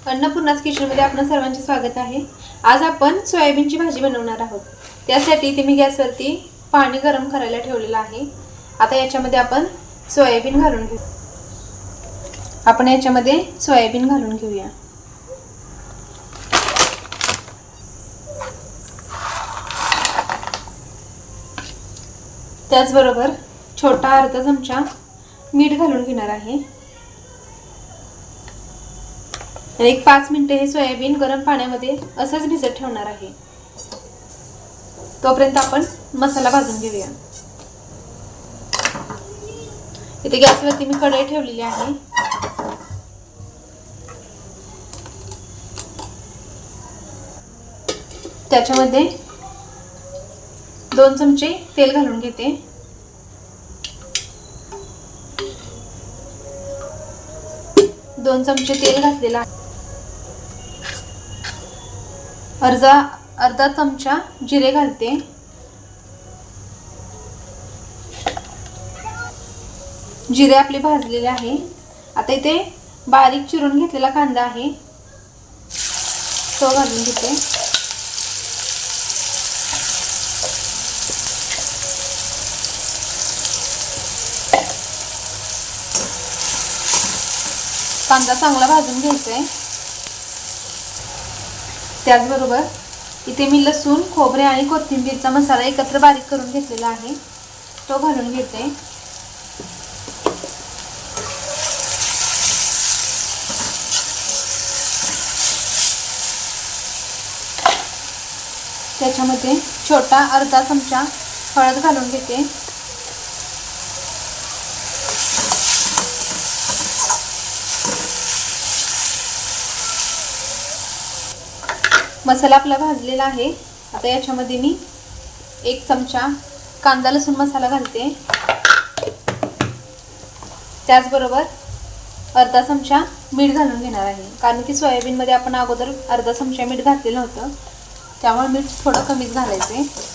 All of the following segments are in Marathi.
अन्नपूर्णाज किचनमध्ये आपणा सर्वांचे स्वागत आहे। आज आपण सोयाबीनची भाजी बनवणार आहोत। त्यासाठी इथे मी गॅसवरती पाणी गरम करायला ठेवलेलं आहे। आता याच्यामध्ये आपण सोयाबीन घालून घेऊ। आपण याच्यामध्ये सोयाबीन घालून घेऊया। त्याचबरोबर छोटा अर्धा चमचा मीठ घालून घेणार आहे। एक 5 मिनिटे हे सोयाबीन गरम पाण्यामध्ये असंच भिजत ठेवणार आहे। तोपर्यंत आपण मसाला भाजून घेऊया। इथे गॅसवरती मी कढई ठेवलेली आहे। त्याच्यामध्ये 2 चमचे तेल घालून घेते। दोन चमचे तेल घातलेला आहे। अर्धा चमचा जिरे घालते। जिरे आपले भाजलेले आहे। आता इथे बारीक चिरून घेतलेला कांदा आहे तो घालून घेते। कांदा चांगला भाजून घ्यायचा आहे। त्याचबरोबर इथे मी लसूण, खोबरे आणि कोथिंबीरचा मसाला एकत्र बारीक करून घेतलेला आहे तो घालून घेते। त्याच्यामध्ये छोटा अर्धा चमचा हळद घालून घेते। मसाला आपला भाजलेला आहे। आता याच्यामध्ये मी 1 चमचा कांदा लसूण मसाला घालते। त्याचबरोबर अर्धा चमचा मीठ घालून घेणार आहे, कारण की सोयाबीन मध्ये आपण अगोदर अर्धा चमचा मीठ घातलेलं होतं, त्यामुळे मीठ थोडं कमीच घालायचे।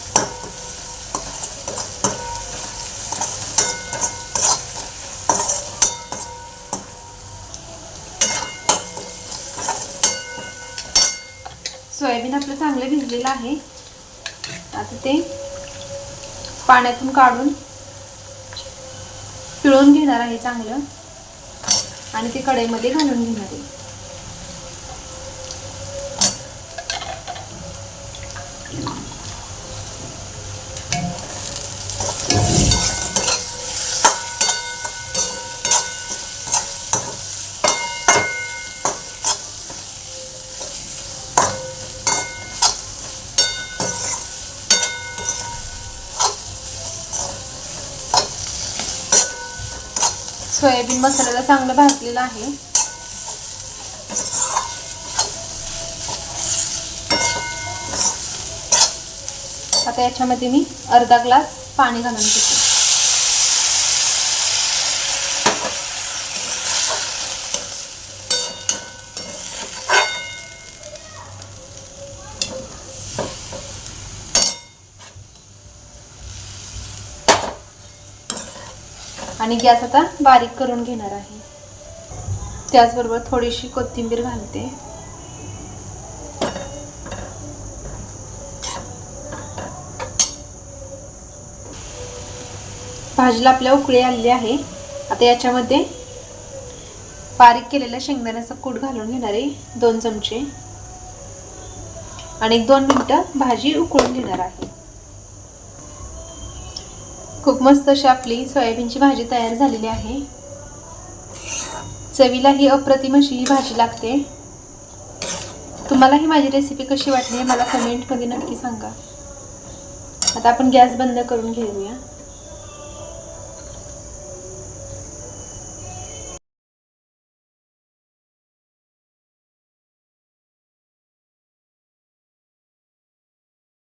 सोयाबीन आपलं चांगलं भिजलेलं आहे। आता ते पाण्यातून काढून पिळून घेणार आहे चांगलं आणि ते कढईमध्ये घालून घेणार आहे। सोयाबीन मसाल्याला चांगलं भाजलेलं आहे। आता याच्यामध्ये मी अर्धा ग्लास पाणी घालून घेते। आणि गॅस आता बारीक करून घेणार आहे। त्याचबरोबर थोडीशी कोथिंबीर घालते। भाजीला आपल्या उकळी आलेली आहे। आता याच्यामध्ये बारीक केलेला शेंगदाण्याचा कूट घालून घेणार आहे 2 चमचे आणि 1-2 मिनिटं भाजी उकळून घेणार आहे। खूप मस्त अशी आपली सोयाबीनची भाजी तयार झालेली आहे। चवीला ही अप्रतिम अशी ही भाजी लागते। तुम्हाला ही माझी रेसिपी कशी वाटली हे मला कमेंटमध्ये नक्की सांगा। आता आपण गॅस बंद करून घेऊया।